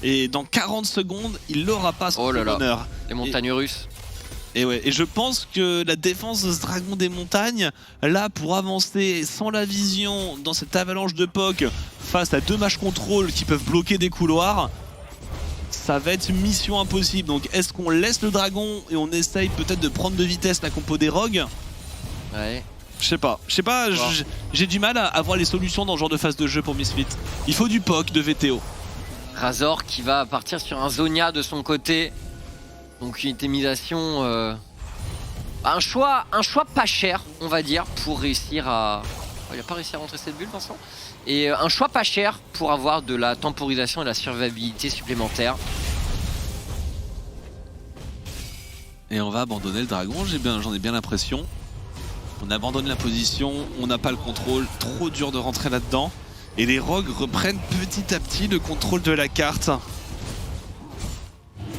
Et dans 40 secondes, il l'aura pas son honneur. Les montagnes russes. Et ouais, et je pense que la défense de ce dragon des montagnes, là, pour avancer sans la vision dans cette avalanche de POC face à 2 match control qui peuvent bloquer des couloirs, ça va être mission impossible. Donc est-ce qu'on laisse le dragon et on essaye peut-être de prendre de vitesse la compo des rogues? Ouais. Je sais pas, j'ai du mal à voir les solutions dans ce genre de phase de jeu pour Misfit. Il faut du POC de VTO. Razor qui va partir sur un Zhonya de son côté. Donc une itemisation... un choix pas cher, on va dire, pour réussir à... Oh, il n'a pas réussi à rentrer cette bulle, Vincent. Et un choix pas cher pour avoir de la temporisation et de la survivabilité supplémentaire. Et on va abandonner le dragon, j'en ai bien l'impression. On abandonne la position, on n'a pas le contrôle, trop dur de rentrer là-dedans. Et les rogues reprennent petit à petit le contrôle de la carte.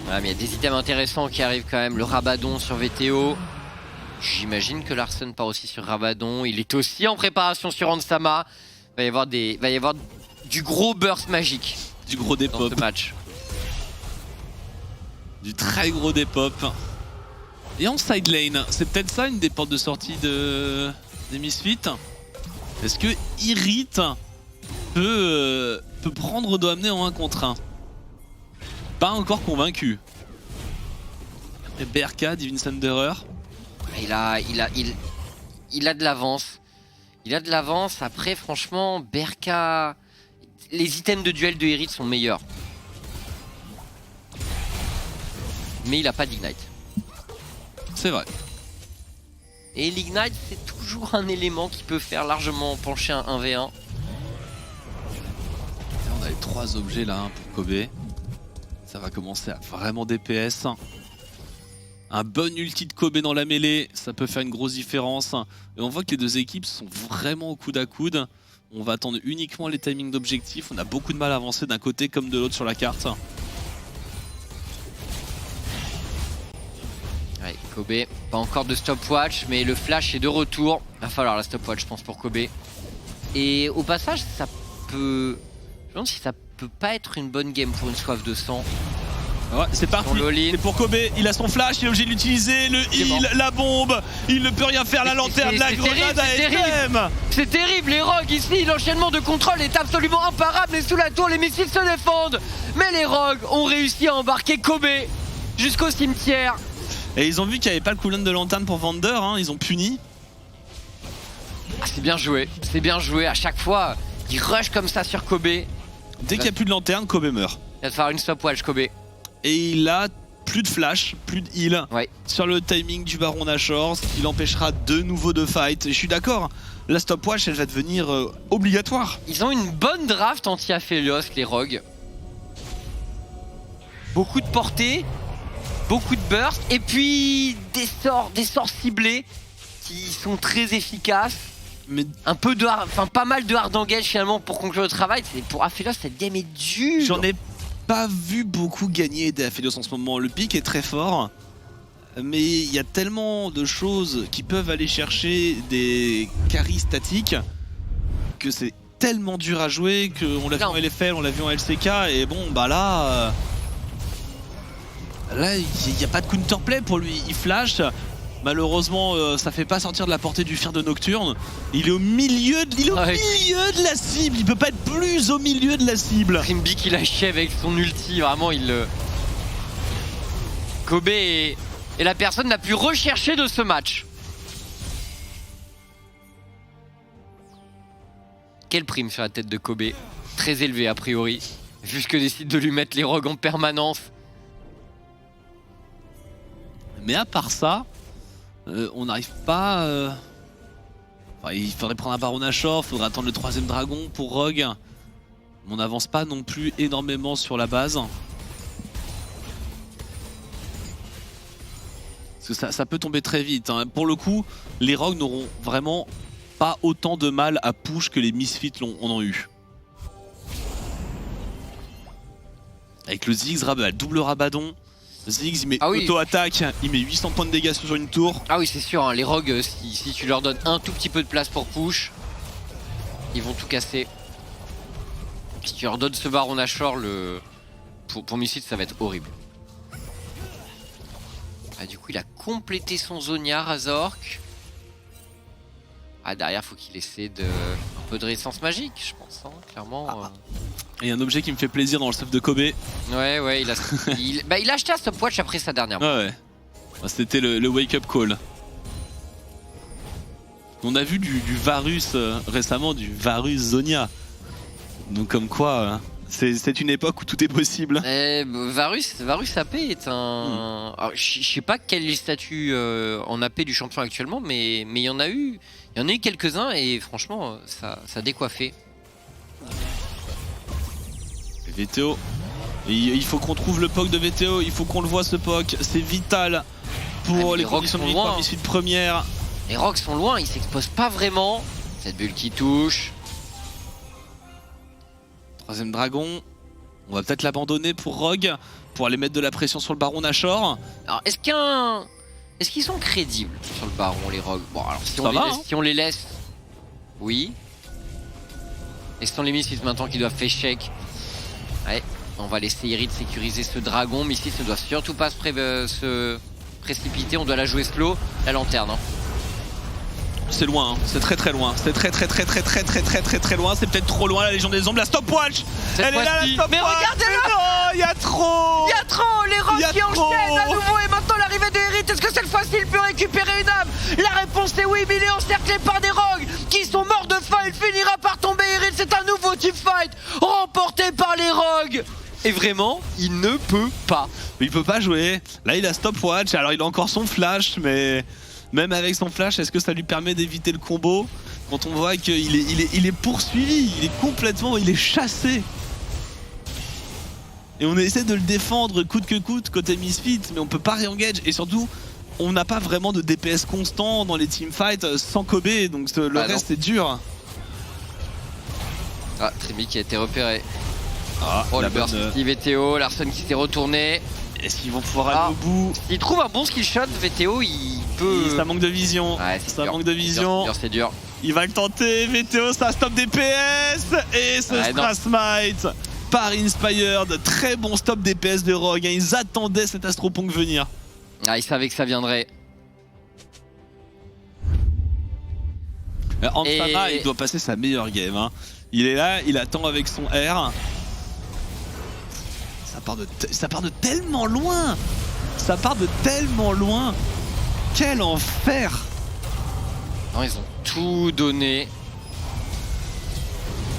Voilà, mais il y a des items intéressants qui arrivent quand même. Le Rabadon sur VTO. J'imagine que Larsen part aussi sur Rabadon. Il est aussi en préparation sur Ansama. Il va y avoir du gros burst magique. Du gros dépop. Dans ce match. Du très gros dépop. Et en side lane, c'est peut-être ça une des portes de sortie des Misfits. Est-ce que Irrit peut prendre Doamné en 1 contre 1? Pas encore convaincu. Et BRK, Divine Thunderer. Il a de l'avance. Il a de l'avance. Après, franchement, BRK... Les items de duel de Irrit sont meilleurs. Mais il a pas d'ignite. C'est vrai. Et l'ignite, c'est toujours un élément qui peut faire largement pencher un 1v1. On a les 3 objets là pour Kobe. Ça va commencer à vraiment DPS. Un bon ulti de Kobe dans la mêlée, ça peut faire une grosse différence. Et on voit que les deux équipes sont vraiment au coude à coude. On va attendre uniquement les timings d'objectifs. On a beaucoup de mal à avancer d'un côté comme de l'autre sur la carte. Ouais, Kobe, pas encore de stopwatch, mais le flash est de retour. Va falloir la stopwatch, je pense, pour Kobe. Et au passage, ça peut... Je me demande si ça peut pas être une bonne game pour une soif de sang. Ouais, c'est parti, c'est pour Kobe, il a son flash, il est obligé de l'utiliser, le heal, la bombe, il ne peut rien faire, la lanterne, la grenade à SM. C'est terrible, les rogues ici, l'enchaînement de contrôle est absolument imparable et sous la tour les missiles se défendent. Mais les rogues ont réussi à embarquer Kobe jusqu'au cimetière. Et ils ont vu qu'il n'y avait pas le cooldown de lanterne pour Vander, hein, ils ont puni. Ah, c'est bien joué, à chaque fois, il rush comme ça sur Kobe. Dès qu'il n'y a plus de lanterne, Kobe meurt. Il va te faire une stopwatch, Kobe. Et il a plus de flash, plus de heal sur le timing du Baron Nashor, ce qui l'empêchera de nouveau de fight. Et je suis d'accord, la stopwatch elle va devenir obligatoire. Ils ont une bonne draft anti-Aphelios, les rogues. Beaucoup de portée, beaucoup de burst, et puis des sorts ciblés qui sont très efficaces. Mais un peu de pas mal de hard engage finalement pour conclure le travail. Pour Aphelios, cette game est dure. J'en ai pas vu beaucoup gagner des Aphelios en ce moment. Le pic est très fort, mais il y a tellement de choses qui peuvent aller chercher des carries statiques que c'est tellement dur à jouer, qu'on l'a vu en LFL, on l'a vu en LCK, et bon bah là il n'y a pas de counterplay pour lui, il flash. Malheureusement, ça fait pas sortir de la portée du Fear de Nocturne. Il est au milieu de la cible. Il peut pas être plus au milieu de la cible. Rimby qui lâchait avec son ulti, vraiment il le... Kobe est la personne la plus recherchée de ce match. Quelle prime sur la tête de Kobe. Très élevée a priori. Vu ce que décident de lui mettre les rogues en permanence. Mais à part ça... on n'arrive pas... Enfin, il faudrait prendre un Baron Nashor, il faudrait attendre le 3ème dragon pour Rogue. Mais on n'avance pas non plus énormément sur la base. Parce que ça peut tomber très vite, hein. Pour le coup, les Rogues n'auront vraiment pas autant de mal à push que les Misfits en ont eu. Avec le Ziggs, le double Rabadon. Ziggs il met auto-attaque, il met 800 points de dégâts sur une tour. Ah oui c'est sûr, hein, les rogues si tu leur donnes un tout petit peu de place pour push, ils vont tout casser. Si tu leur donnes ce Baron Nashor, pour Misfits ça va être horrible. Ah, du coup il a complété son Zhonya, Razork. Ah derrière faut qu'il essaie un peu de résistance magique je pense, hein, clairement. Et un objet qui me fait plaisir dans le stuff de Kobe. Ouais, il a acheté un stopwatch après sa dernière. Ouais. C'était le wake-up call. On a vu du Varus récemment, du Varus Zhonya. Donc comme quoi, C'est une époque où tout est possible. Varus AP est un... Alors, je sais pas quel est le statut en AP du champion actuellement, mais il y en a eu quelques-uns et franchement, ça décoiffait. VTO, il faut qu'on trouve le POC de VTO, il faut qu'on le voit ce POC, c'est vital pour les conditions de victoire Misfits première. Les Rocs sont loin, ils s'exposent pas vraiment. Cette bulle qui touche. Troisième dragon, on va peut-être l'abandonner pour Rogue, pour aller mettre de la pression sur le baron Nashor. Alors est-ce qu'ils sont crédibles sur le baron les Rogues? Bon alors si on les laisse, oui. Et si on les Misfits maintenant qui doivent faire chèque. Ouais, on va laisser Irid sécuriser ce dragon. Misfits ne doit surtout pas se précipiter, on doit la jouer slow. La lanterne. Hein. C'est loin, hein. C'est très loin. C'est très loin. C'est peut-être trop loin la Légion des Ombres. La stopwatch. Elle est là la stopwatch. Mais regardez-le. Non, il y a trop. Il y a trop. Les Rocs qui enchaînent à nouveau. Et maintenant l'arrivée de Irid. Est-ce que cette fois-ci il peut récupérer une âme? La réponse est oui, mais il est encerclé par des Rogues qui sont morts de faim. Il finira par tomber. Irid, c'est un nouveau teamfight remporté par les Rogues. Et vraiment, il ne peut pas. Il peut pas jouer. Là, il a stopwatch. Alors, il a encore son flash, mais même avec son flash, est-ce que ça lui permet d'éviter le combo? Quand on voit qu'il est poursuivi, il est chassé. Et on essaie de le défendre coûte que coûte côté Misfits, mais on peut pas re-engage. Et surtout, on n'a pas vraiment de DPS constant dans les teamfights sans Kobe, donc le reste est dur. Ah, Trimi qui a été repéré. Ah, oh le burst ici VTO, Larson qui s'est retourné. Est-ce qu'ils vont pouvoir aller au bout? S'il trouve un bon skill shot, VTO il peut... Ça manque de vision. Ouais, ça manque de vision. C'est dur. Il va le tenter, VTO, ça stop DPS. Et ce sera smite par Inspired. Très bon stop DPS de Rogue. Ils attendaient cet Astropunk venir. Ah, ils savaient que ça viendrait. Ansama, il doit passer sa meilleure game. Hein. Il est là, il attend avec son R. Ça part de tellement loin. Ça part de tellement loin. Quel enfer. Non, ils ont tout donné.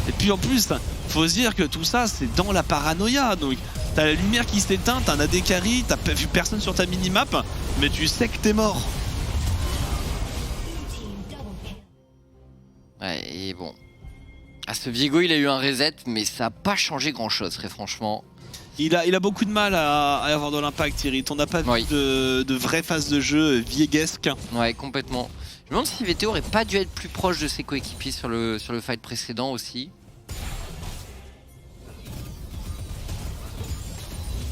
Et puis en plus, faut se dire que tout ça, c'est dans la paranoïa. Donc, t'as la lumière qui s'éteint, t'as un AD carry, t'as pas vu personne sur ta minimap, mais tu sais que t'es mort. Ouais, et bon. Ah, ce Viego, il a eu un reset, mais ça n'a pas changé grand-chose, très franchement. Il a beaucoup de mal à avoir de l'impact, Irid. On n'a pas vu de vraie phase de jeu vieguesque. Ouais, complètement. Je me demande si VTO aurait pas dû être plus proche de ses coéquipiers sur le fight précédent aussi.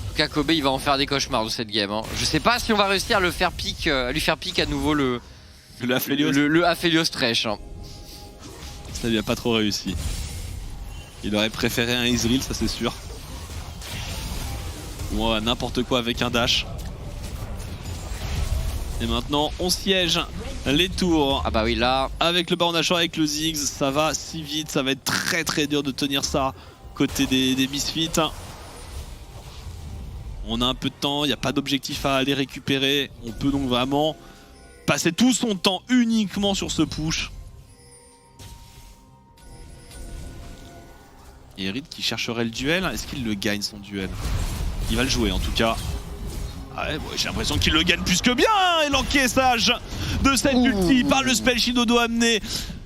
En tout cas, Kobe, il va en faire des cauchemars de cette game. Hein. Je sais pas si on va réussir à lui faire pick à nouveau le Aphelios Thresh. Hein. Ça lui a pas trop réussi. Il aurait préféré un Ezreal, ça c'est sûr. Ou n'importe quoi avec un dash. Et maintenant on siège les tours. Ah bah oui là. Avec le Baron Nashor, avec le Ziggs, ça va si vite, ça va être très dur de tenir ça côté des Misfits. On a un peu de temps, il n'y a pas d'objectif à aller récupérer. On peut donc vraiment passer tout son temps uniquement sur ce push. Et Irid qui chercherait le duel, est-ce qu'il le gagne son duel? Il va le jouer en tout cas. Ah ouais, j'ai l'impression qu'il le gagne plus que bien hein, et l'encaissage de cette ulti par le spell shield Odo amené.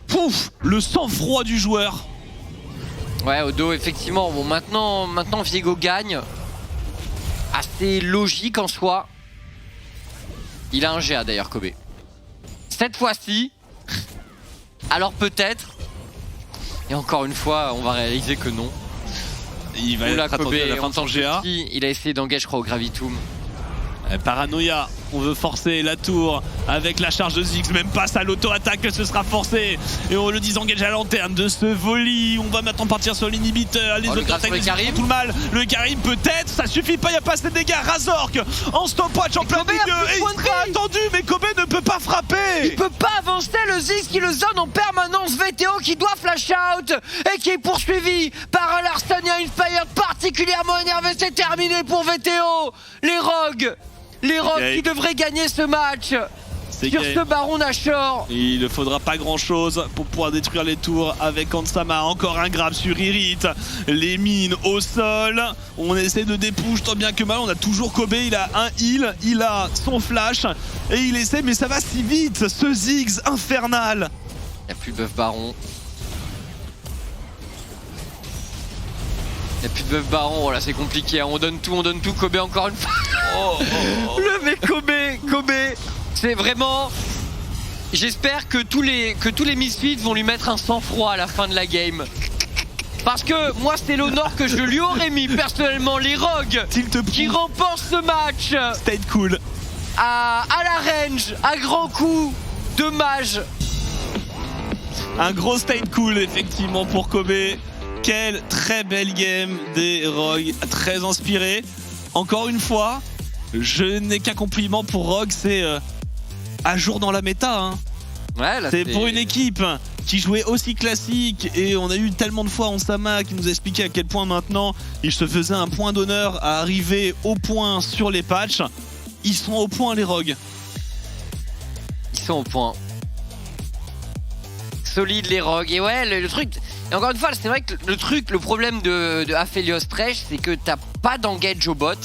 Pouf, le sang-froid du joueur. Ouais, Odo effectivement, bon maintenant Viego gagne. Assez logique en soi. Il a un GA d'ailleurs Kobe. Cette fois-ci, alors peut-être. Et encore une fois, on va réaliser que non. Il va être attendu à la fin de son GA. Il a essayé d'engager, je crois, au Gravitum. Paranoïa, on veut forcer la tour avec la charge de Ziggs, même pas à l'auto-attaque que ce sera forcé. Et on le disengage à la lanterne de ce volley. On va maintenant partir sur l'inhibiteur. Les auto-attaques font tout le mal. Le Karim peut-être, ça suffit pas, il n'y a pas assez de dégâts. Razork en stopwatch en plein milieu. Et il sera attendu, mais Kobe ne peut pas frapper. Il peut pas avancer, le Ziggs qui le zone en permanence. VTO qui doit flash out et qui est poursuivi par un Larstania Inspired particulièrement énervé. C'est terminé pour VTO. Les Rogues qui devraient gagner ce match. sur ce Baron Nashor. Il ne faudra pas grand chose pour pouvoir détruire les tours avec Ansama. Encore un grab sur Irit. Les mines au sol. On essaie de dépush tant bien que mal. On a toujours Kobe, il a un heal, il a son flash et il essaie, mais ça va si vite. Ce Ziggs infernal. Il n'y a plus de buff Baron. Il n'y a plus de buff Baron, oh là c'est compliqué, hein. On donne tout, Kobe encore une fois. Le mec Kobe, c'est vraiment... J'espère que tous les Misfits vont lui mettre un sang-froid à la fin de la game. Parce que moi c'était l'honneur que je lui aurais mis personnellement, les Rogues qui remportent ce match. Stay cool. À la range, à grands coups de mage. Un gros stay cool effectivement pour Kobe. Quelle très belle game des Rogues, très inspiré. Encore une fois, je n'ai qu'un compliment pour Rogue, c'est à jour dans la méta. Hein. Ouais, c'est pour une équipe qui jouait aussi classique et on a eu tellement de fois Ansama qui nous a expliqué à quel point maintenant il se faisait un point d'honneur à arriver au point sur les patchs. Ils sont au point les Rogues. Ils sont au point. Solide les Rogues. Et ouais, le truc... Et encore une fois, c'est vrai que le problème de Aphelios Thresh, c'est que t'as pas d'engage au bot.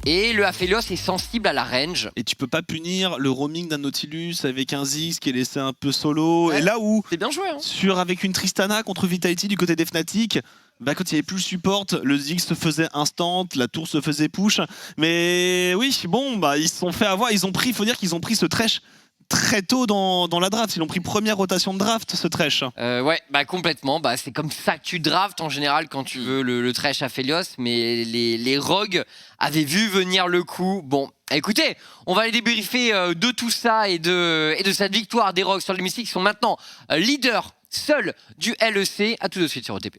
Et le Aphelios est sensible à la range. Et tu peux pas punir le roaming d'un Nautilus avec un Ziggs qui est laissé un peu solo. Ouais, et là où, c'est bien joué, hein. Avec une Tristana contre Vitality du côté des Fnatic, bah quand il n'y avait plus le support, le Ziggs se faisait instant, la tour se faisait push. Mais oui, bon, bah ils se sont fait avoir. Il faut dire qu'ils ont pris ce Thresh très tôt dans la draft. Ils ont pris première rotation de draft, ce Thresh. Ouais, bah complètement. Bah, c'est comme ça que tu drafts en général quand tu veux le Thresh Aphelios. Mais les Rogues avaient vu venir le coup. Bon, écoutez, on va aller débriefer de tout ça et de cette victoire des Rogues sur les Mystiques qui sont maintenant leaders seuls du LEC. À tout de suite sur OTP.